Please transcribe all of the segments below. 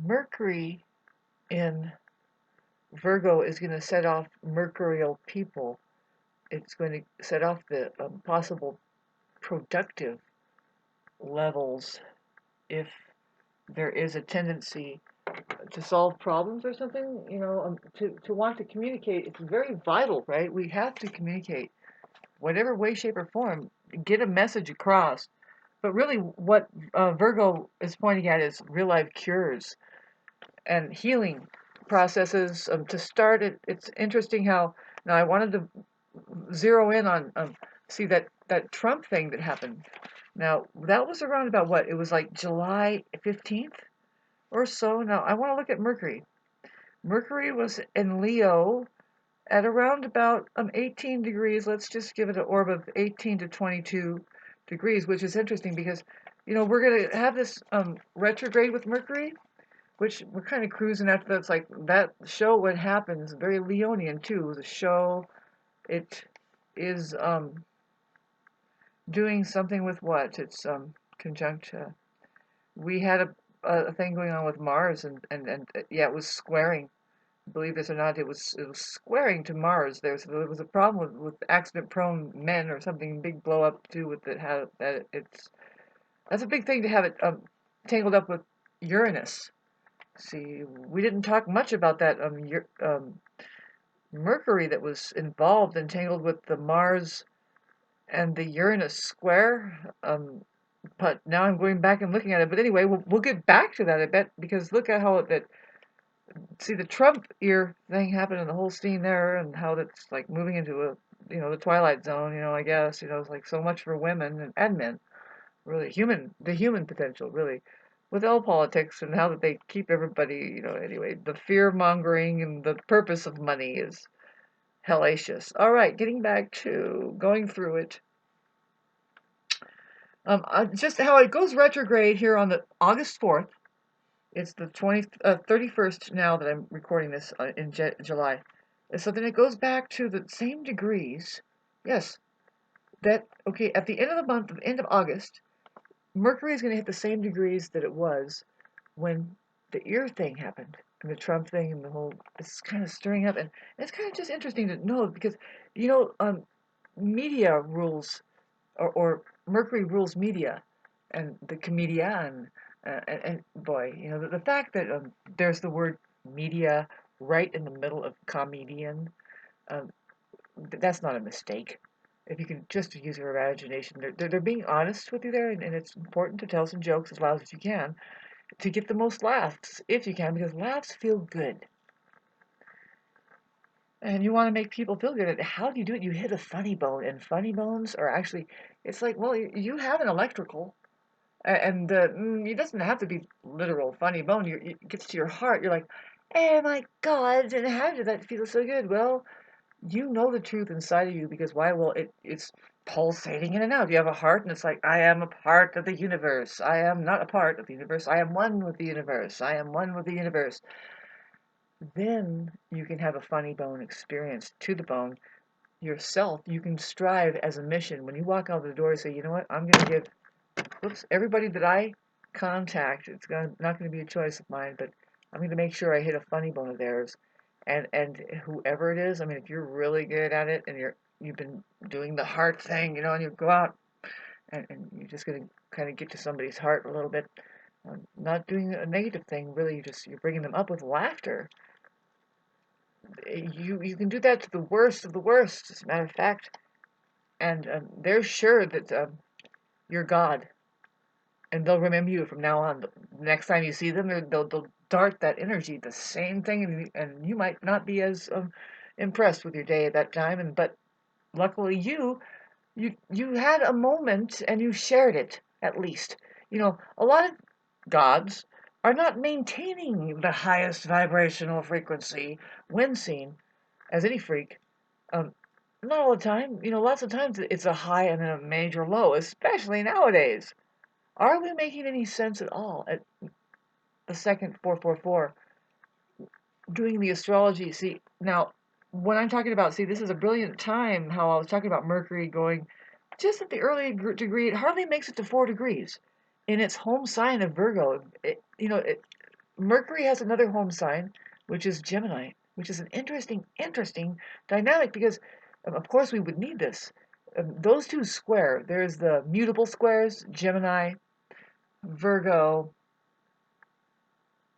Mercury in Virgo is going to set off mercurial people. It's going to set off the possible productive levels if there is a tendency to solve problems or something, to want to communicate. It's very vital, right? We have to communicate, whatever way, shape, or form, get a message across. But really, what Virgo is pointing at is real life cures and healing processes. To start it, it's interesting how now I wanted to zero in on see that trUmp thing that happened. Now that was around about what? It was like July 15th or so. Now I want to look at Mercury. Mercury was in Leo at around about 18 degrees. Let's just give it an orb of 18 to 22 degrees, which is interesting because we're going to have this retrograde with Mercury, which we're kind of cruising after. That's like that show. What happens? Very Leonian too. The show. It is doing something with what? It's conjunct. We had a thing going on with Mars, and yeah, it was squaring. Believe this or not, it was squaring to Mars. There was a problem with accident-prone men or something. Big blow up too with it. How that it's that's a big thing to have it tangled up with Uranus. See, we didn't talk much about that Mercury that was involved and tangled with the Mars and the Uranus square. But now I'm going back and looking at it. But anyway, we'll get back to that, I bet, because look at how that see the trUmp ear thing happened and the whole scene there, and how that's like moving into the Twilight Zone. I guess it's like so much for women and men, really the human potential, really, with all politics and how that they keep everybody. Anyway, the fear mongering and the purpose of money is hellacious. All right, getting back to going through it. Just how it goes retrograde here on the August 4th. It's the 31st now that I'm recording this in July. So then it goes back to the same degrees. Yes, okay, at the end of the month, the end of August, Mercury is going to hit the same degrees that it was when the ear thing happened and the trUmp thing and the whole, it's kind of stirring up. And it's kind of just interesting to know because, media rules, or Mercury rules media and the comedian. And boy, the fact that there's the word media right in the middle of comedian, um, that's not a mistake. If you can just use your imagination, they're being honest with you there, and it's important to tell some jokes as loud as you can to get the most laughs, if you can, because laughs feel good. And you want to make people feel good. How do you do it? You hit a funny bone, and funny bones are actually, it's like, well, you have an electrical, and it doesn't have to be literal funny bone. It gets to your heart. You're like, oh my God, and how did that feel so good? Well, you know the truth inside of you because why? Well, it's pulsating in and out. You have a heart, and it's like, I am a part of the universe. I am not a part of the universe. I am one with the universe. I am one with the universe. Then you can have a funny bone experience to the bone yourself. You can strive as a mission. When you walk out the door and say, you know what, I'm going to give everybody that I contact, not going to be a choice of mine, but I'm going to make sure I hit a funny bone of theirs. And whoever it is, I mean, if you're really good at it and you've been doing the heart thing, and you go out and you're just going to kind of get to somebody's heart a little bit, not doing a negative thing, really, you're bringing them up with laughter. You can do that to the worst of the worst, as a matter of fact, and they're sure that you're God, and they'll remember you from now on. The next time you see them, they'll dart that energy, the same thing, and you might not be as impressed with your day at that time, but luckily you had a moment and you shared it at least. A lot of gods are not maintaining the highest vibrational frequency when seen as any freak. Um, Not all the time. Lots of times it's a high and then a major low, especially nowadays. Are we making any sense at all at the second 444 doing the astrology? See, now, when I'm talking about, see, this is a brilliant time, how I was talking about Mercury going just at the early degree, it hardly makes it to 4 degrees in its home sign of Virgo. Mercury has another home sign, which is Gemini, which is an interesting dynamic because, of course, we would need this. Those two square, there's the mutable squares, Gemini, Virgo,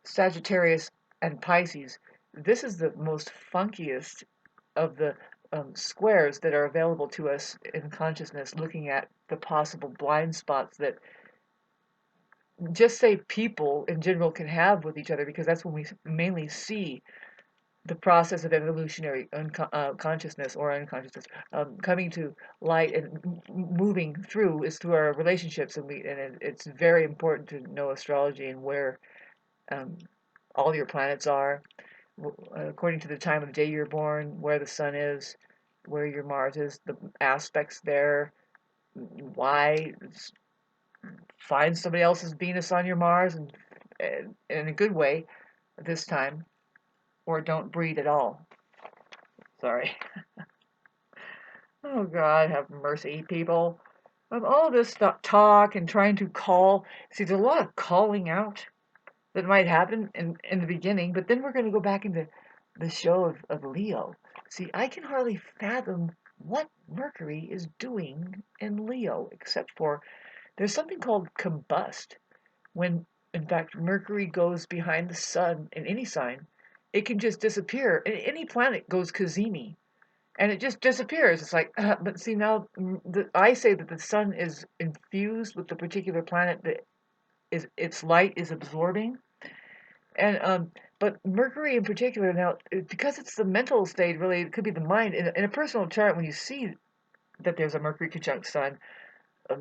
Sagittarius, and Pisces. This is the most funkiest of the squares that are available to us in consciousness, looking at the possible blind spots that just say people in general can have with each other, because that's when we mainly see the process of evolutionary consciousness or unconsciousness coming to light and moving through is through our relationships, and it's very important to know astrology and where um, all your planets are according to the time of day you're born, where the sun is, where your Mars is, the aspects there, why find somebody else's Venus on your Mars, and in a good way this time, or don't breed at all. Sorry. Oh God, have mercy, people. Of all this talk and trying to call, see, there's a lot of calling out that might happen in the beginning, but then we're going to go back into the show of Leo. See, I can hardly fathom what Mercury is doing in Leo, except for there's something called combust. When, in fact, Mercury goes behind the sun in any sign, it can just disappear. Any planet goes Kazemi, and it just disappears. It's like, but see, now I say that the sun is infused with the particular planet that its light is absorbing. And but Mercury in particular, now, because it's the mental state, really, it could be the mind. In a personal chart, when you see that there's a Mercury conjunct Sun,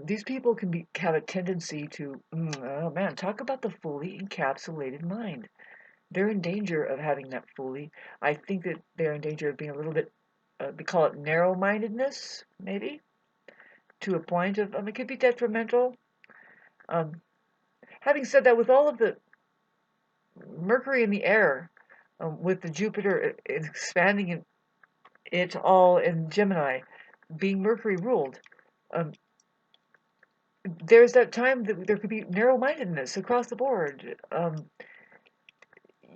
these people can have a tendency to, oh man, talk about the fully encapsulated mind. They're in danger of having that fully. I think that they're in danger of being a little bit, we call it narrow-mindedness, maybe, to a point of, it could be detrimental. Um, Having said that, with all of the Mercury in the air, with the Jupiter expanding it all in Gemini, being Mercury ruled, um, there's that time that there could be narrow-mindedness across the board.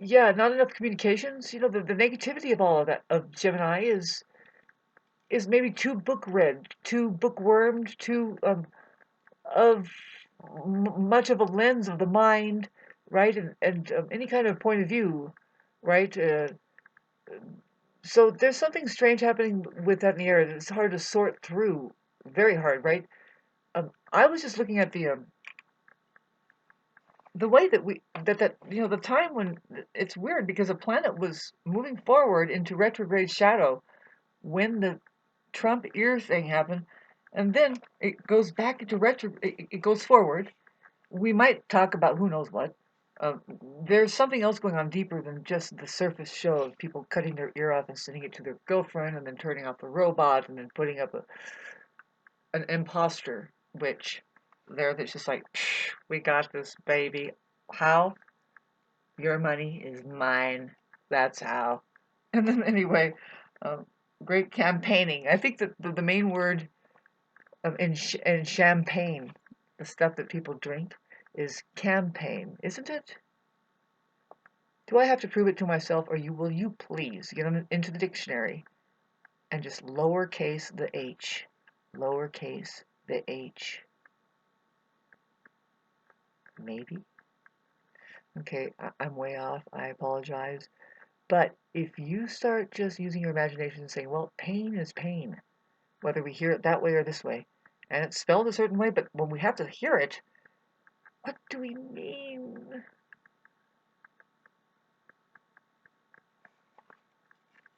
Yeah, not enough communications. You know, the negativity of all of that of Gemini is maybe too book read, too bookwormed, too of much of a lens of the mind, right? And any kind of point of view, right? So there's something strange happening with that in the air that it's hard to sort through. Very hard, right? I was just looking at the way that the time when it's weird because a planet was moving forward into retrograde shadow when the Trump ear thing happened, and then it goes back into retro. It goes forward. We might talk about who knows what. Uh, there's something else going on deeper than just the surface show of people cutting their ear off and sending it to their girlfriend, and then turning off the robot, and then putting up an imposter witch there that's just like, we got this, baby. How? Your money is mine. That's how. And then anyway, um, great campaigning. I think that the main word in champagne, the stuff that people drink, is campaign, isn't it? Do I have to prove it to myself, or will you please get into the dictionary and just lowercase the h, lowercase the h, maybe? Okay, I'm way off. I apologize. But if you start just using your imagination and saying, well, pain is pain, whether we hear it that way or this way, and it's spelled a certain way, but when we have to hear it, what do we mean?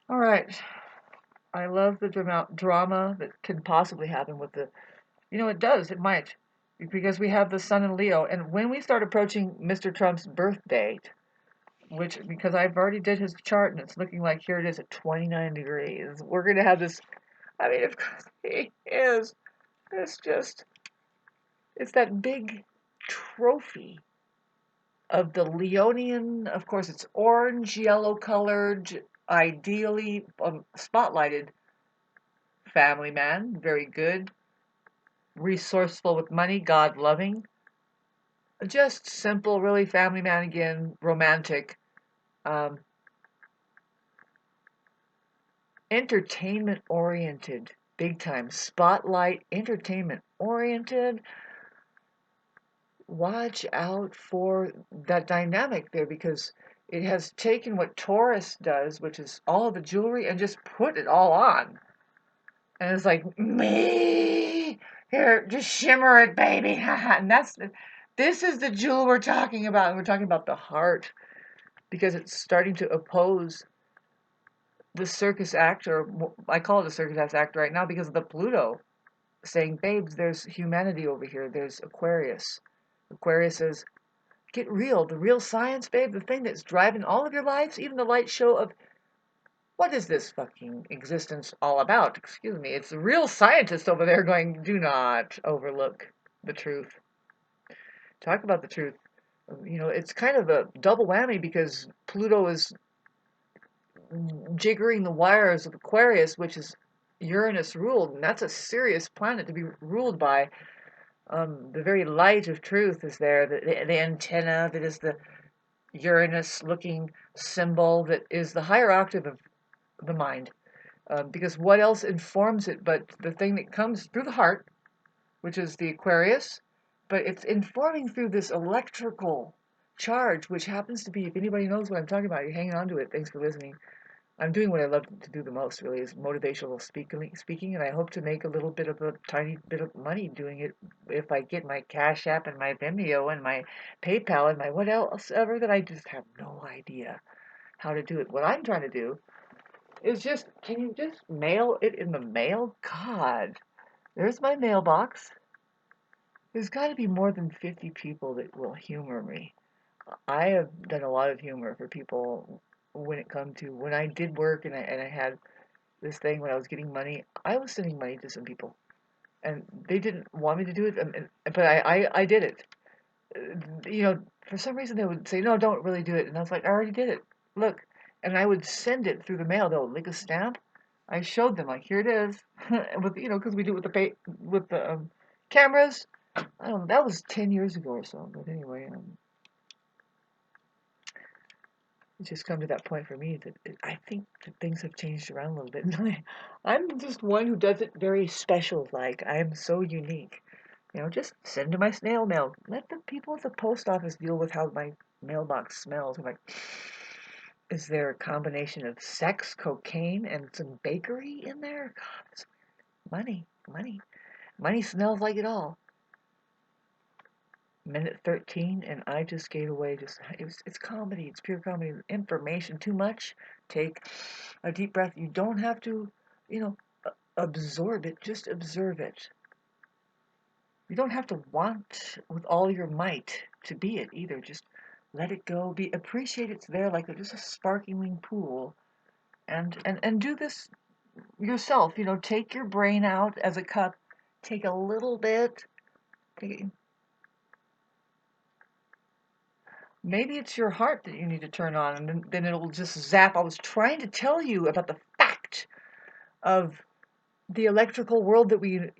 All right. I love the drama that can possibly happen with it does, it might, because we have the sun in Leo, and when we start approaching Mr. Trump's birth date, because I've already did his chart and it's looking like here it is at 29 degrees, we're going to have this, of course, he is, it's that big trophy of the Leonian, of course, it's orange, yellow colored, ideally spotlighted family man, very good, resourceful with money, God loving, Just simple, really family man again, romantic, um, entertainment oriented, big time, spotlight, entertainment oriented. Watch out for that dynamic there because it has taken what Taurus does, which is all the jewelry, and just put it all on. And it's like, me, here, just shimmer it, baby. And this is the jewel we're talking about. And we're talking about the heart because it's starting to oppose the circus act, or I call it a circus act right now because of the Pluto saying, babes, there's humanity over here. There's Aquarius. Aquarius says, get real, the real science, babe, the thing that's driving all of your lives, even the light show of what is this fucking existence all about? Excuse me. It's the real scientist over there going, do not overlook the truth. Talk about the truth. You know, it's kind of a double whammy because Pluto is jiggering the wires of Aquarius, which is Uranus ruled, and that's a serious planet to be ruled by. The very light of truth is there, the antenna that is the Uranus looking symbol that is the higher octave of the mind. Because what else informs it but the thing that comes through the heart, which is the Aquarius, but it's informing through this electrical charge, which happens to be, if anybody knows what I'm talking about, you're hanging on to it. Thanks for listening. I'm doing what I love to do the most, really, is motivational speaking, and I hope to make a little bit of a tiny bit of money doing it if I get my Cash App and my Vimeo and my PayPal and my what else ever that I just have no idea how to do it. What I'm trying to do is just, can you just mail it in the mail? God, there's my mailbox. There's got to be more than 50 people that will humor me. I have done a lot of humor for people when it comes to when I did work and I had this thing when I was getting money. I was sending money to some people, and they didn't want me to do it, but I did it. You know, for some reason they would say, no, don't really do it, and I was like, I already did it. Look, and I would send it through the mail. They'll lick a stamp. I showed them like, here it is, with because we do it with the cameras. I don't know, that was 10 years ago or so. But anyway, it's just come to that point for me that I think that things have changed around a little bit. And I'm just one who does it very special. Like I am so unique. You know, just send to my snail mail. Let the people at the post office deal with how my mailbox smells. I'm like, is there a combination of sex, cocaine, and some bakery in there? God, it's money, money, money smells like it all. Minute 13, and I just gave away it's comedy, it's pure comedy. Information too much. Take a deep breath. You don't have to, you know, absorb it, just observe it. You don't have to want with all your might to be it either. Just let it go. Appreciate it's there like just a sparkling pool. And do this yourself. You know, take your brain out as a cup. Take a little bit. Take it, maybe it's your heart that you need to turn on, and then it'll just zap. I was trying to tell you about the fact of the electrical world that you're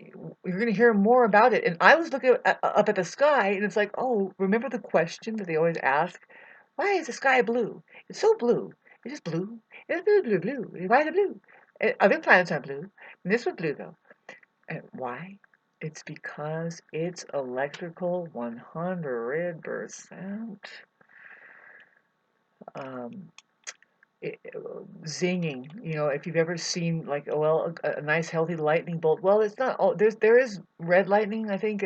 going to hear more about it. And I was looking up at the sky, and it's like, oh, remember the question that they always ask? Why is the sky blue? It's so blue. It's just blue. It's blue, blue, blue. Why is it blue? Other planets are blue. And this was blue, though. And why? It's because it's electrical 100%. Um, zinging. You know, if you've ever seen like a nice healthy lightning bolt. Well, it's not all there is red lightning, I think,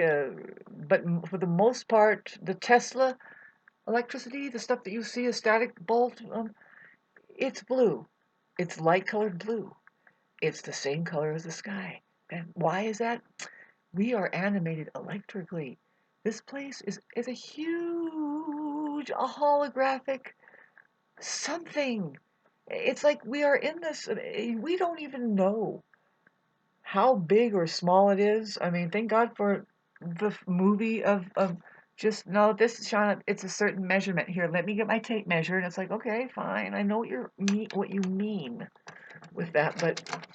but for the most part, the Tesla electricity, the stuff that you see a static bolt, it's blue. It's light colored blue. It's the same color as the sky. And why is that? We are animated electrically. This place is a huge, a holographic something. It's like we are in this, we don't even know how big or small it is. I mean, thank God for the movie of just, no, this, Shauna, it's a certain measurement. Here, let me get my tape measure. And it's like, okay, fine. I know what you mean with that. But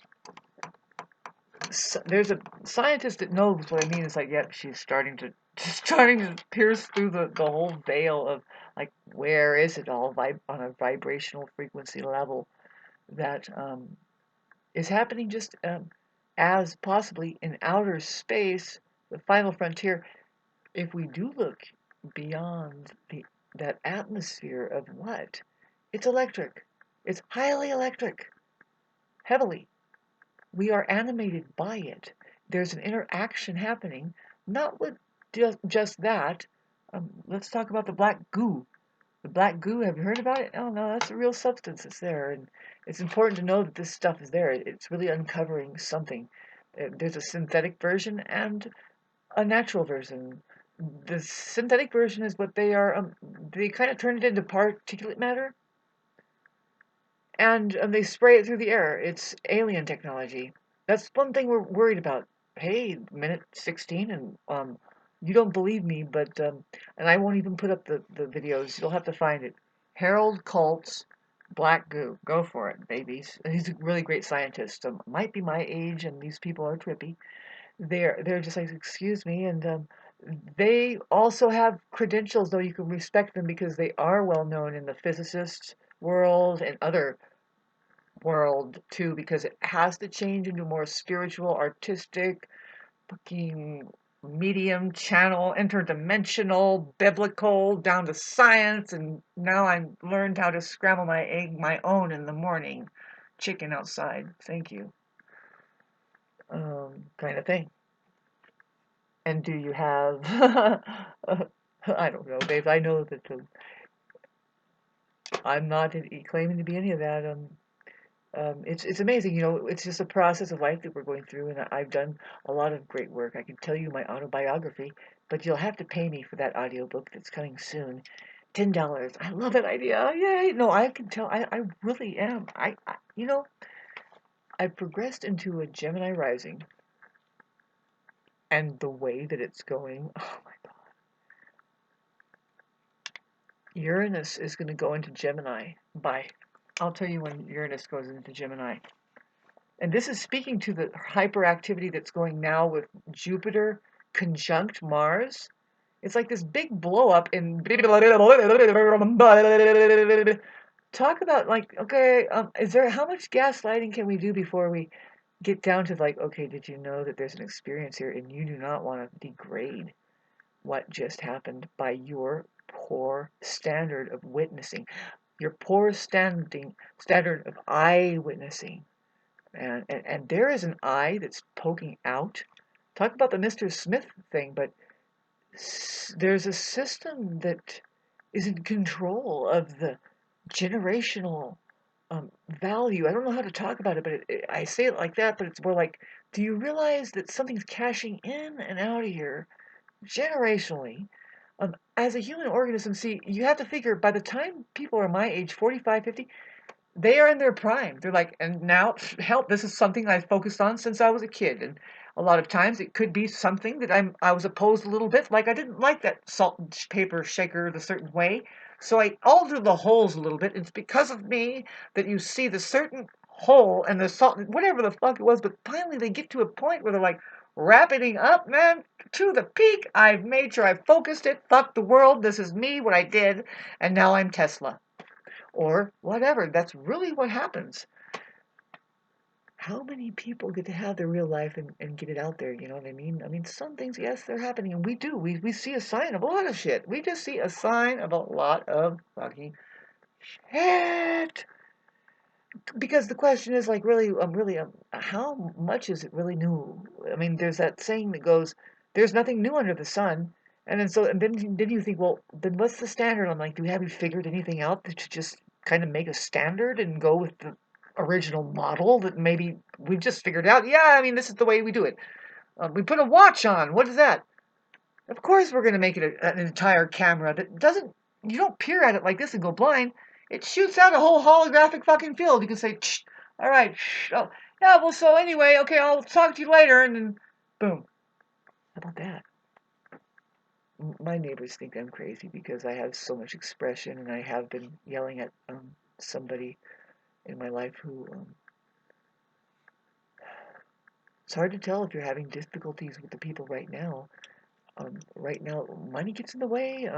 there's a scientist that knows what I mean. It's like, yep, she's starting to just trying to pierce through the whole veil of like where is it all on a vibrational frequency level that is happening just as possibly in outer space, the final frontier. If we do look beyond that atmosphere of what? It's electric. It's highly electric, heavily. We are animated by it. There's an interaction happening, not with just that. Let's talk about the black goo. The black goo, have you heard about it? Oh no, that's a real substance that's there. And it's important to know that this stuff is there. It's really uncovering something. There's a synthetic version and a natural version. The synthetic version is what they are, they kind of turn it into particulate matter and they spray it through the air. It's alien technology. That's one thing we're worried about. Hey, minute 16, and you don't believe me, but and I won't even put up the videos. You'll have to find it. Harold Cult's Black Goo. Go for it, babies. He's a really great scientist. Might be my age, and these people are trippy. They're just like, excuse me, and they also have credentials, though you can respect them because they are well known in the physicist world and other world too, because it has to change into more spiritual, artistic, fucking medium channel, interdimensional, biblical, down to science, and now I've learned how to scramble my egg my own in the morning. Chicken outside, thank you. Kind of thing. And do you have I don't know, babes. I know that I'm not claiming to be any of that. It's amazing, you know. It's just a process of life that we're going through, and I've done a lot of great work. I can tell you my autobiography, but you'll have to pay me for that audiobook that's coming soon. $10. I love that idea. Yay! No, I can tell. I really am. You know, I've progressed into a Gemini rising, and the way that it's going. Oh my God. Uranus is going to go into Gemini by. I'll tell you when Uranus goes into Gemini. And this is speaking to the hyperactivity that's going now with Jupiter conjunct Mars. It's like this big blow up in. Talk about like, okay, is there how much gaslighting can we do before we get down to like, okay, did you know that there's an experience here and you do not want to degrade what just happened by your poor standard of witnessing, your poor standard of eye witnessing. And there is an eye that's poking out. Talk about the Mr. Smith thing, but there's a system that is in control of the generational value. I don't know how to talk about it, but I say it like that, but it's more like, do you realize that something's cashing in and out of here generationally? As a human organism, see, you have to figure by the time people are my age, 45, 50, they are in their prime. They're like, and now, help, this is something I've focused on since I was a kid. And a lot of times it could be something that I was opposed a little bit. Like I didn't like that salt and paper shaker the certain way. So I altered the holes a little bit. It's because of me that you see the certain hole and the salt, whatever the fuck it was. But finally they get to a point where they're like, wrapping up, man, to the peak. I've made sure I focused it. Fuck the world. This is me, what I did. And now I'm Tesla or whatever. That's really what happens. How many people get to have their real life and get it out there? You know what I mean? I mean, some things, yes, they're happening, and we do. We see a sign of a lot of shit. We just see a sign of a lot of fucking shit. Because the question is like, really, how much is it really new? I mean, there's that saying that goes, "There's nothing new under the sun." And then you think, well, then what's the standard? I'm like, have you figured anything out that should just kind of make a standard and go with the original model that maybe we've just figured out? Yeah, I mean, this is the way we do it. We put a watch on. What is that? Of course, we're going to make it an entire camera that doesn't. You don't peer at it like this and go blind. It shoots out a whole holographic fucking field. You can say, all right, oh, yeah, well, so anyway, okay, I'll talk to you later, and then boom. How about that? My neighbors think I'm crazy because I have so much expression and I have been yelling at somebody in my life who. It's hard to tell if you're having difficulties with the people right now. Right now, money gets in the way.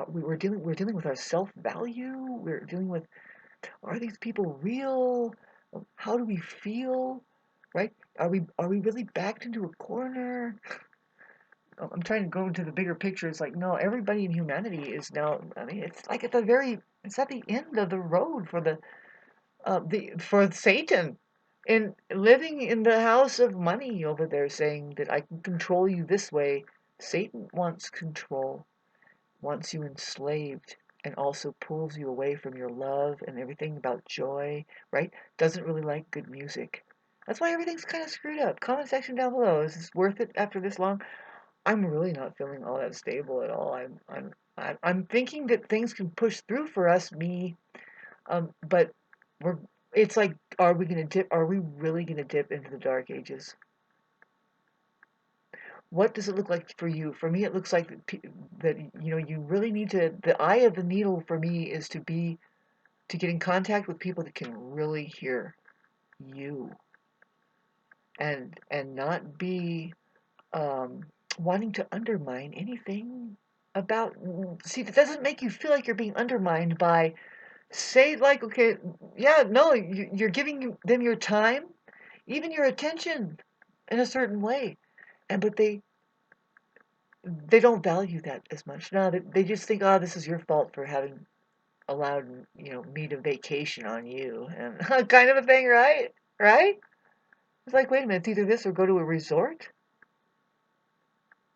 We're dealing with our self-value. We're dealing with, are these people real? How do we feel? Right? Are we really backed into a corner? I'm trying to go into the bigger picture. It's like, no, everybody in humanity is now. I mean, it's like it's at the end of the road for for Satan, in living in the house of money over there, saying that I can control you this way. Satan wants control, wants you enslaved, and also pulls you away from your love and everything about joy, right? Doesn't really like good music. That's why everything's kind of screwed up. Comment section down below. Is this worth it after this long? I'm really not feeling all that stable at all. I'm thinking that things can push through for us, but we're. It's like, are we gonna dip? Are we really gonna dip into the dark ages? What does it look like for you? For me, it looks like that you really need to. The eye of the needle for me is to get in contact with people that can really hear you, and not be um, wanting to undermine anything about. See, it doesn't make you feel like you're being undermined by, say, like, okay, yeah, no, you're giving them your time, even your attention, in a certain way, but they don't value that as much. No, they just think, oh, this is your fault for having allowed me to vacation on you, and kind of a thing, right? Right? It's like, wait a minute, it's either this or go to a resort.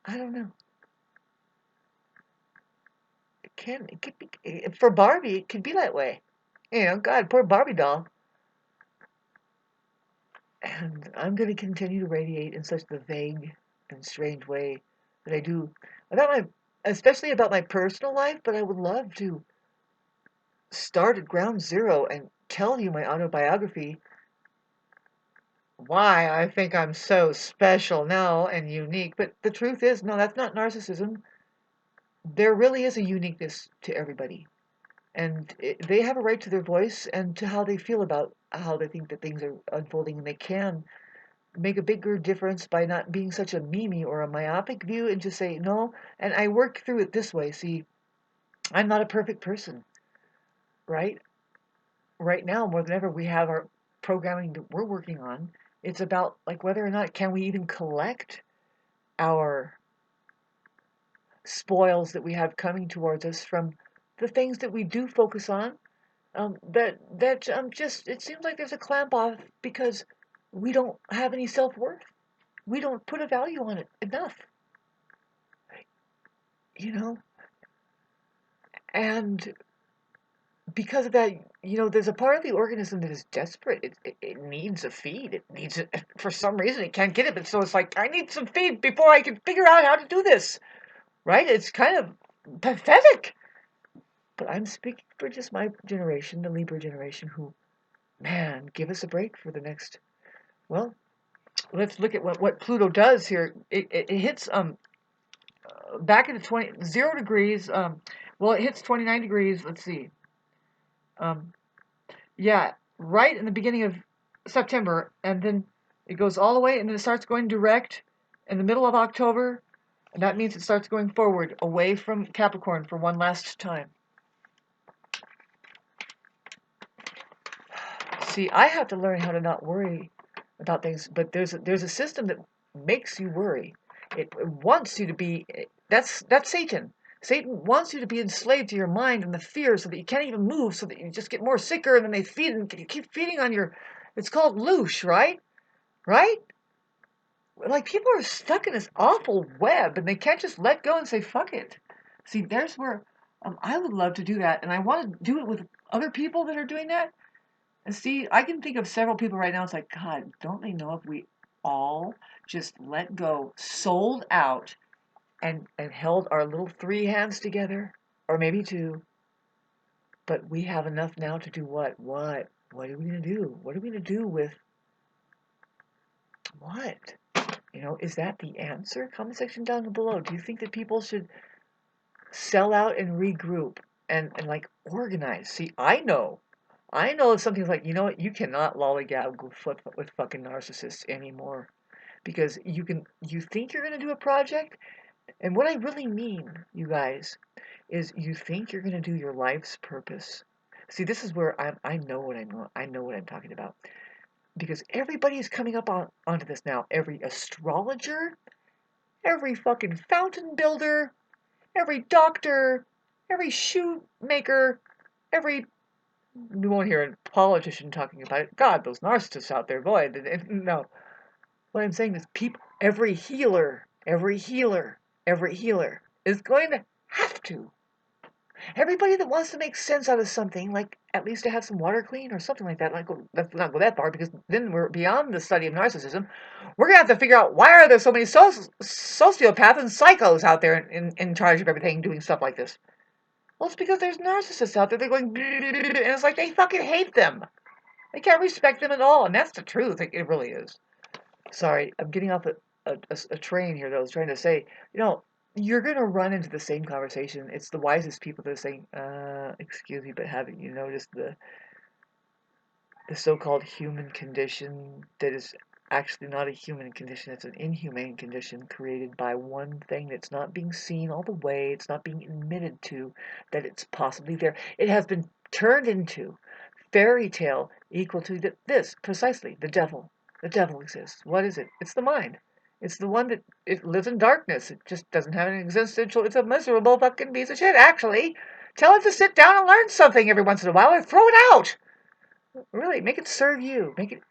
I don't know. It could be for Barbie. It could be that way. God, poor Barbie doll. And I'm going to continue to radiate in such the vague and strange way that I do about especially about my personal life. But I would love to start at ground zero and tell you my autobiography, why I think I'm so special now and unique. But the truth is, no, that's not narcissism. There really is a uniqueness to everybody. And they have a right to their voice and to how they feel about how they think that things are unfolding. And they can make a bigger difference by not being such a meme or a myopic view, and just say, no. And I work through it this way. See, I'm not a perfect person, right? Right now, more than ever, we have our programming that we're working on. It's about, like, whether or not can we even collect our spoils that we have coming towards us from the things that we do focus on. That just, it seems like there's a clamp off because we don't have any self-worth. We don't put a value on it enough, you know? And because of that, there's a part of the organism that is desperate. It needs a feed. It needs it for some reason. It can't get it, but so it's like, I need some feed before I can figure out how to do this, right? It's kind of pathetic. But I'm speaking for just my generation, the Libra generation, who, man, give us a break for the next. Well, let's look at what Pluto does here. It hits back into 0 degrees. Well, it hits 29 degrees. Let's see. Um, yeah, right in the beginning of September, and then it goes all the way, and then it starts going direct in the middle of October, and that means it starts going forward away from Capricorn for one last time. See, I have to learn how to not worry about things, but there's a system that makes you worry. It wants you to be. That's Satan. Satan wants you to be enslaved to your mind and the fear, so that you can't even move, so that you just get more sicker, and then they feed and keep feeding on your. It's called loosh, right? Right? Like, people are stuck in this awful web, and they can't just let go and say fuck it. See, there's where I would love to do that, and I want to do it with other people that are doing that. And see, I can think of several people right now. It's like, God, don't they know if we all just let go, sold out, and held our little 3 hands together, or maybe 2, but we have enough now to do what? What are we going to do? What are we going to do with what? Is that the answer? Comment section down below. Do you think that people should sell out and regroup and like organize? See, I know if something's like, you know what, you cannot lollygag with fucking narcissists anymore, because you think you're gonna do a project, And what I really mean, you guys, is you think you're going to do your life's purpose. See, this is where I know what I know what I'm talking about. Because everybody is coming up onto this now. Every astrologer, every fucking fountain builder, every doctor, every shoemaker, every you won't hear a politician talking about it. God, those narcissists out there, boy, no. What I'm saying is people, every healer is going to have to. Everybody that wants to make sense out of something, like at least to have some water clean or something like that, like let's not go that far because then we're beyond the study of narcissism. We're gonna have to figure out why are there so many sociopaths and psychos out there in charge of everything doing stuff like this. Well, it's because there's narcissists out there. They're going, and it's like they fucking hate them. They can't respect them at all, and that's the truth. It really is. Sorry, I'm getting off a train here that I was trying to say, you're going to run into the same conversation. It's the wisest people that are saying, excuse me, but haven't you noticed the so-called human condition that is actually not a human condition, it's an inhumane condition created by one thing that's not being seen all the way, it's not being admitted to, that it's possibly there. It has been turned into fairy tale equal to this, precisely, the devil. The devil exists. What is it? It's the mind. It's the one that it lives in darkness. It just doesn't have an existential. It's a miserable fucking piece of shit, actually. Tell it to sit down and learn something every once in a while or throw it out. Really, make it serve you. Make it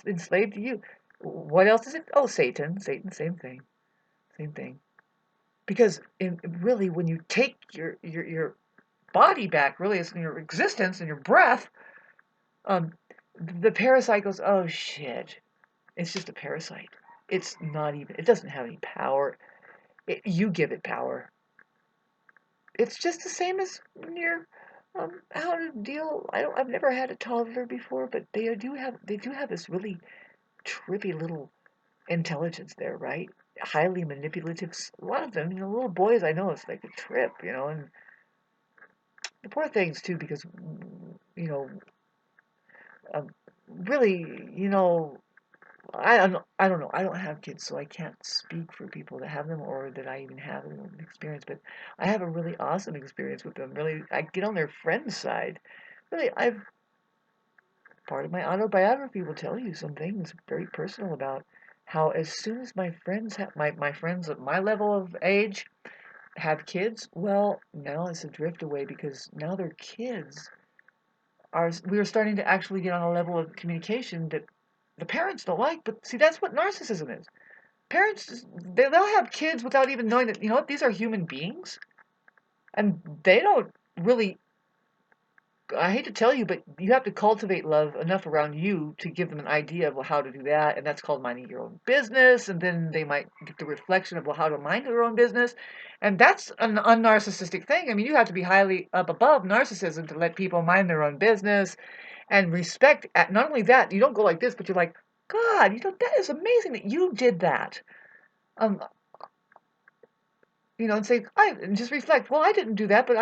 enslaved to you. What else is it? Oh, Satan. Satan, same thing. Same thing. Because really, when you take your body back, really, it's your existence and your breath, um, the parasite goes, oh shit, it's just a parasite. It's not even, it doesn't have any power. You give it power. It's just the same as when you're how to deal. I've never had a toddler before, but they do have this really trippy little intelligence there, right? Highly manipulative. A lot of them, little boys I know, it's like a trip, and the poor things too, because you know, um, really, I don't know. I don't have kids, so I can't speak for people that have them or that I even have an experience. But I have a really awesome experience with them. Really, I get on their friend's side. Really, part of my autobiography will tell you some things very personal about how as soon as my friends have my friends at my level of age have kids, well, now it's a drift away because now their kids we are starting to actually get on a level of communication that the parents don't like. But see, that's what narcissism is. Parents, they'll have kids without even knowing that, what, these are human beings. And they don't really, I hate to tell you, but you have to cultivate love enough around you to give them an idea of how to do that. And that's called minding your own business. And then they might get the reflection of, how to mind their own business. And that's an unnarcissistic thing. I mean, you have to be highly up above narcissism to let people mind their own business and respect. Not only that, you don't go like this, but you're like, God, that is amazing that you did that. And say, and just reflect, well, I didn't do that, but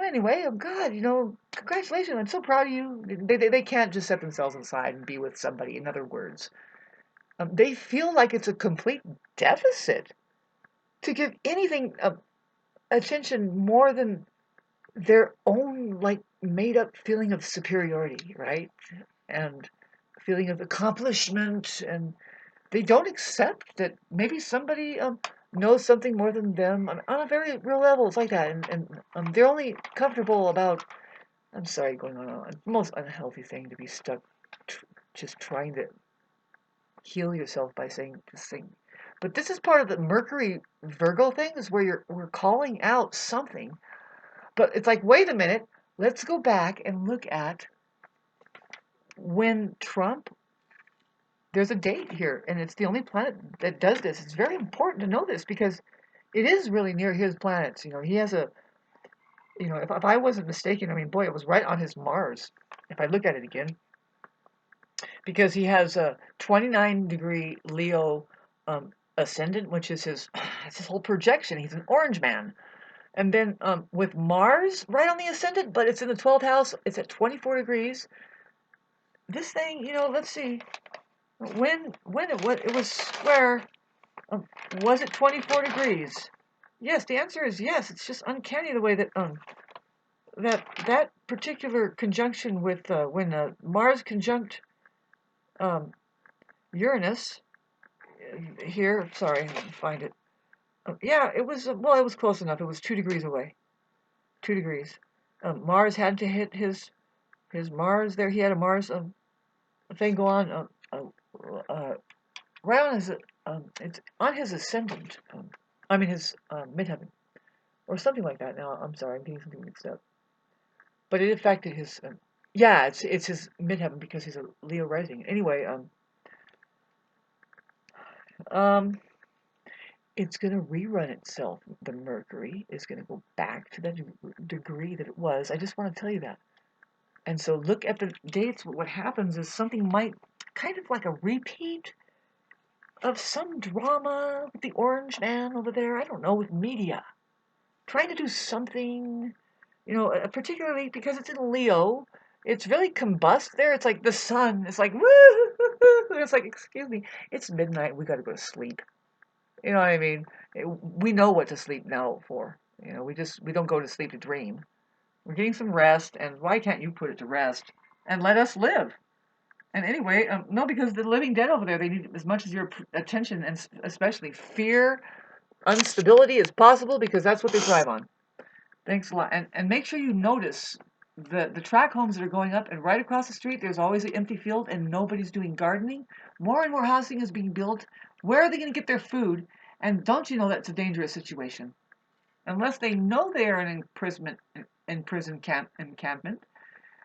anyway, God, congratulations, I'm so proud of you. They can't just set themselves aside and be with somebody. In other words, they feel like it's a complete deficit to give anything attention more than their own, like, made up feeling of superiority, right? And feeling of accomplishment, and they don't accept that maybe somebody knows something more than them on a very real level. It's like that, and they're only comfortable about. I'm sorry, going on. The most unhealthy thing to be stuck, just trying to heal yourself by saying this thing. But this is part of the Mercury Virgo thing, is where we're calling out something. But it's like, wait a minute, let's go back and look at when Trump. There's a date here, and it's the only planet that does this. It's very important to know this because it is really near his planets. He has if I wasn't mistaken, I mean, boy, it was right on his Mars. If I look at it again, because he has a 29-degree Leo ascendant, which is it's his whole projection. He's an orange man. And then with Mars right on the ascendant, but it's in the 12th house, it's at 24 degrees. This thing, let's see. When it was square, Was it 24 degrees? Yes, the answer is yes. It's just uncanny the way that that particular conjunction with when Mars conjunct Uranus here. Sorry, I didn't find it. Yeah, it was well, it was close enough. It was 2 degrees away. 2 degrees. Mars had to hit his Mars there. He had a Mars thing go on right on his it's on his ascendant. I mean his midheaven or something like that. Now I'm sorry, I'm getting something mixed up. But it affected his. Yeah, it's his midheaven because he's a Leo rising. Anyway, um, it's gonna rerun itself. The Mercury is gonna go back to the degree that it was. I just want to tell you that. And so look at the dates. What happens is something might kind of like a repeat of some drama with the orange man over there. I don't know, with media trying to do something. You know, particularly because it's in Leo, it's really combust there. It's like the sun. It's like, woo! It's like, excuse me, it's midnight. We got to go to sleep. You know what I mean? We know what to sleep now for. You know, we don't go to sleep to dream. We're getting some rest, and why can't you put it to rest and let us live? And anyway, no, because the living dead over there, they need as much as your attention, and especially fear, instability as possible, because that's what they thrive on. Thanks a lot. And make sure you notice the track homes that are going up, and right across the street there's always an empty field and nobody's doing gardening. More and more housing is being built. Where are they going to get their food? And don't you know that's a dangerous situation? Unless they know they are in prison encampment,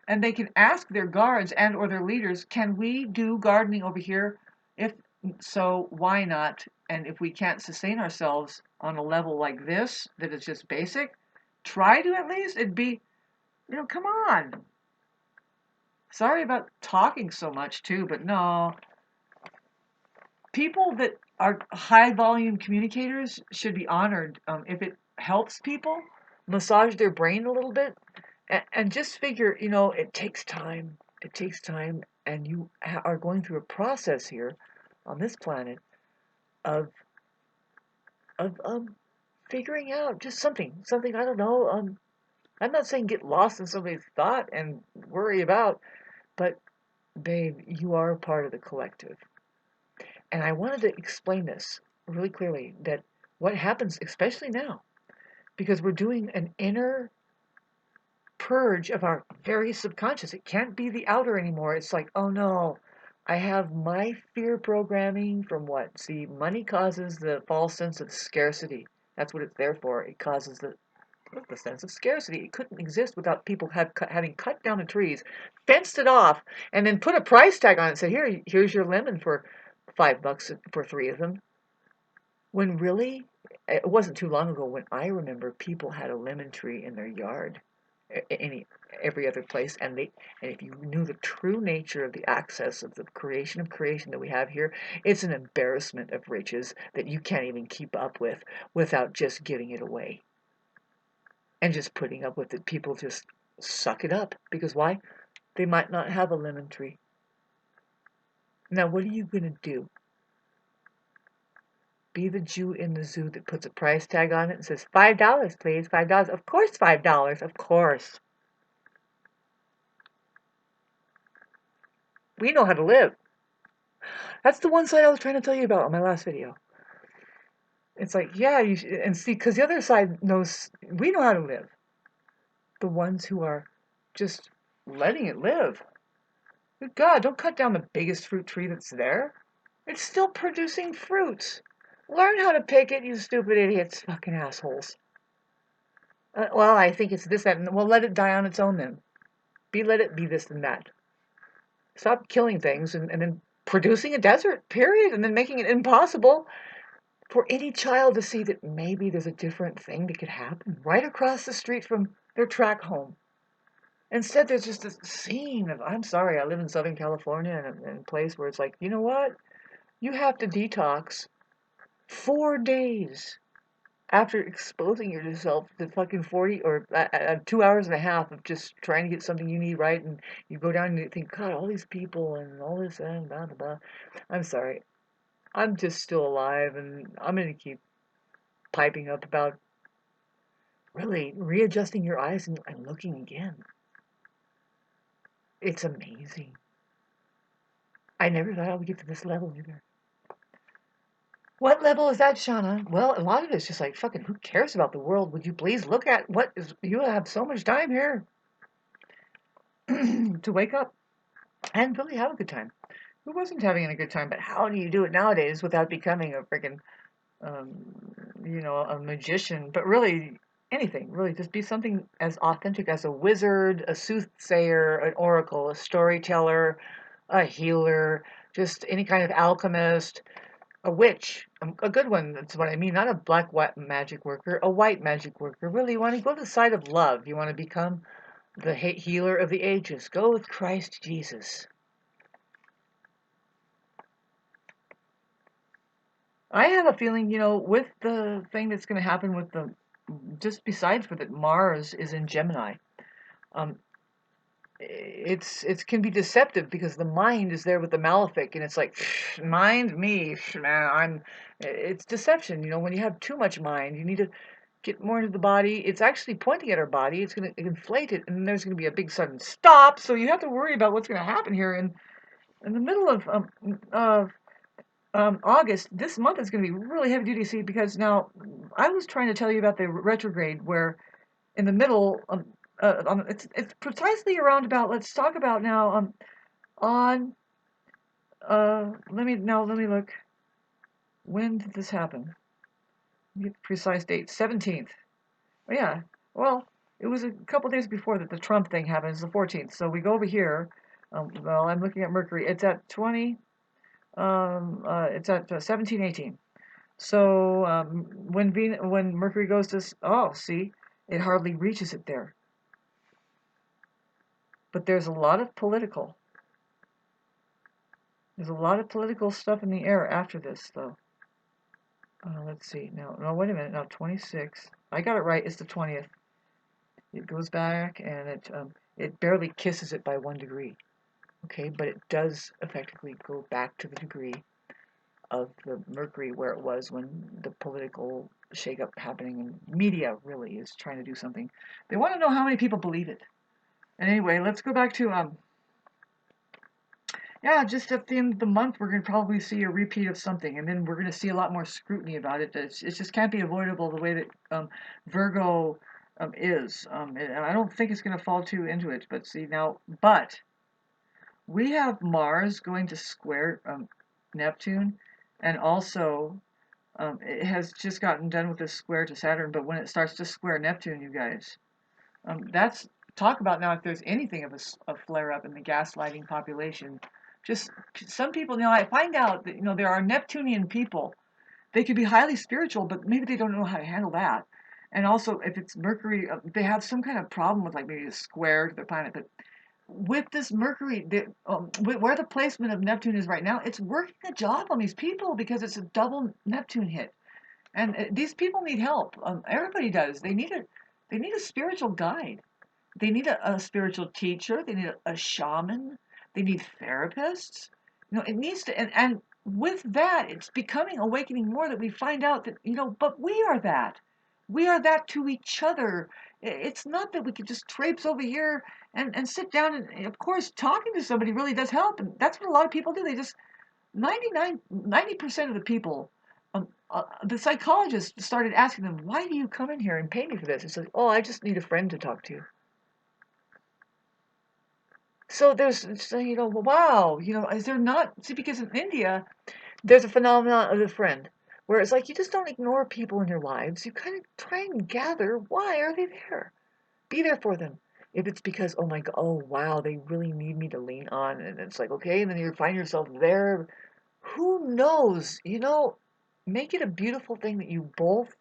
and they can ask their guards and or their leaders, can we do gardening over here? If so, why not? And if we can't sustain ourselves on a level like this, that is just basic, try to at least. It'd be, come on. Sorry about talking so much too, but no. People that are high volume communicators should be honored if it helps people massage their brain a little bit. And just figure, it takes time. It takes time, and you are going through a process here on this planet of figuring out just something. I don't know. I'm not saying get lost in somebody's thought and worry about, but babe, you are a part of the collective, and I wanted to explain this really clearly. That what happens, especially now, because we're doing an inner purge of our very subconscious. It can't be the outer anymore. It's like, oh no, I have my fear programming from what? See, money causes the false sense of scarcity. That's what it's there for. It causes the sense of scarcity. It couldn't exist without people having cut down the trees, fenced it off, and then put a price tag on it and said, here's your lemon for $5 for 3 of them. When really, it wasn't too long ago when I remember people had a lemon tree in their yard every other place, and if you knew the true nature of the access of the creation of creation that we have here, it's an embarrassment of riches that you can't even keep up with without just giving it away and just putting up with it. People just suck it up because why? They might not have a lemon tree. Now what are you going to do? Be the Jew in the zoo that puts a price tag on it and says $5, please, $5. Of course, $5. Of course. We know how to live. That's the one side I was trying to tell you about on my last video. It's like, yeah, and see, because the other side knows we know how to live. The ones who are just letting it live. Good God, don't cut down the biggest fruit tree that's there. It's still producing fruits. Learn how to pick it, you stupid idiots, fucking assholes. Well, I think it's this, that, and well, let it die on its own then. Let it be this and that. Stop killing things and then producing a desert, period, and then making it impossible for any child to see that maybe there's a different thing that could happen right across the street from their track home. Instead, there's just this scene of, I'm sorry, I live in Southern California in a place where it's like, you know what? You have to detox 4 days after exposing yourself to fucking 40 or 2 hours and a half of just trying to get something you need right, and you go down and you think, God, all these people and all this and blah, blah, blah. I'm sorry. I'm just still alive, and I'm going to keep piping up about really readjusting your eyes and looking again. It's amazing. I never thought I would get to this level either. What level is that, Shauna? Well, a lot of it's just like, fucking, who cares about the world? Would you please look at what is, you have so much time here to wake up and really have a good time. Who wasn't having a good time? But how do you do it nowadays without becoming a freaking, um, a magician? But really, anything. Really, just be something as authentic as a wizard, a soothsayer, an oracle, a storyteller, a healer, just any kind of alchemist, a witch, a good one. That's what I mean. Not a black white magic worker, a white magic worker. Really, you want to go to the side of love. You want to become the healer of the ages. Go with Christ Jesus. I have a feeling, with the thing that's going to happen with the, just besides for that Mars is in Gemini, um, it can be deceptive because the mind is there with the malefic, and it's like, mind me, man, it's deception. When you have too much mind, you need to get more into the body. It's actually pointing at our body. It's going to inflate it, and there's going to be a big sudden stop. So you have to worry about what's going to happen here in the middle of August. This month is going to be really heavy duty. See, because now I was trying to tell you about the retrograde, where in the middle, it's precisely around about. Let's talk about now on. Let me look. When did this happen? Get the precise date. 17th. Oh, yeah. Well, it was a couple days before that the trUmp thing happened. It's the 14th. So we go over here. Well, I'm looking at Mercury. It's at 20. It's at 17, 18. So when Mercury goes to, see, it hardly reaches it there. But there's a lot of political. There's a lot of political stuff in the air after this, though. Let's see. No, wait a minute. Now 26. I got it right. It's the 20th. It goes back and it barely kisses it by 1 degree. Okay, but it does effectively go back to the degree of the Mercury where it was when the political shakeup happening, and media really is trying to do something. They want to know how many people believe it. And anyway, let's go back to just at the end of the month, we're going to probably see a repeat of something, and then we're going to see a lot more scrutiny about it. It just can't be avoidable the way that Virgo is. And I don't think it's going to fall too into it. But see now, we have Mars going to square Neptune, and also it has just gotten done with this square to Saturn. But when it starts to square Neptune, you guys, that's talk about now if there's anything of a flare up in the gaslighting population. Just some people, I find out that there are Neptunian people. They could be highly spiritual, but maybe they don't know how to handle that. And also, if it's Mercury, they have some kind of problem with like maybe a square to their planet. But with this Mercury, where the placement of Neptune is right now, it's working a job on these people because it's a double Neptune hit, and these people need help. Everybody does. They need a spiritual guide. They need a spiritual teacher. They need a shaman. They need therapists. It needs to, and with that, it's becoming awakening more that we find out that, but we are that. We are that to each other. It's not that we could just traipse over here and sit down, and of course, talking to somebody really does help. And that's what a lot of people do. They just, 90% of the people, the psychologist started asking them, why do you come in here and pay me for this? It's like, oh, I just need a friend to talk to. So there's, wow, is there not, see, because in India, there's a phenomenon of the friend, where it's like you just don't ignore people in your lives. You kind of try and gather, why are they there? Be there for them. If it's because, oh my God, oh wow, they really need me to lean on, and it's like, okay, and then you find yourself there. Who knows? Make it a beautiful thing that you both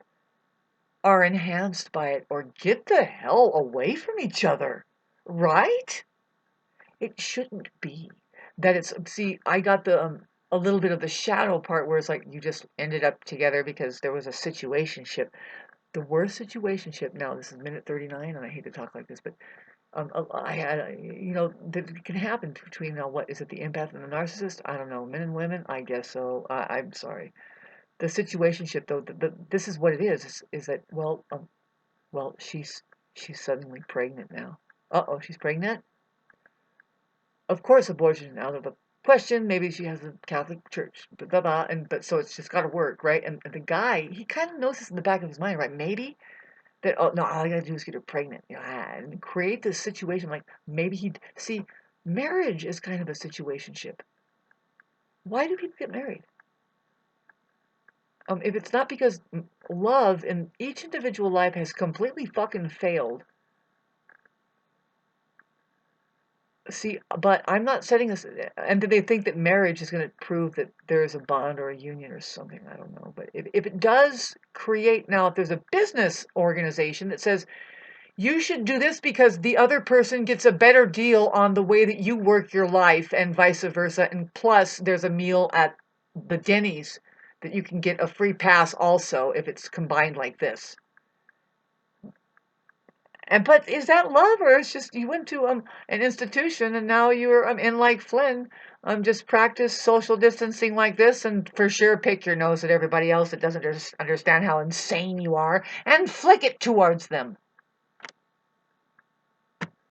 are enhanced by it, or get the hell away from each other, right? It shouldn't be that it's, see, I got the a little bit of the shadow part where it's like you just ended up together because there was a situationship. the worst situationship. Now this is minute 39, and I hate to talk like this, but I had, that can happen between what is it, the empath and the narcissist? I don't know, men and women. I guess so. I'm sorry. The situationship, though, this is what it is that well, she's suddenly pregnant now. Uh-oh, she's pregnant? Of course, abortion out of the question. Maybe she has a Catholic church, blah, blah, blah, but so it's just got to work, right? And the guy, he kind of knows this in the back of his mind, right? Maybe that, oh, no, all I got to do is get her pregnant, and create this situation like maybe he'd see. Marriage is kind of a situationship. Why do people get married? If it's not because love in each individual life has completely fucking failed. See, but I'm not setting this. And do they think that marriage is going to prove that there is a bond or a union or something? I don't know. But if it does create, now, if there's a business organization that says, you should do this because the other person gets a better deal on the way that you work your life and vice versa. And plus, there's a meal at the Denny's that you can get a free pass also if it's combined like this. But is that love, or it's just you went to an institution and now you're in like Flynn, just practice social distancing like this, and for sure pick your nose at everybody else that doesn't understand how insane you are and flick it towards them.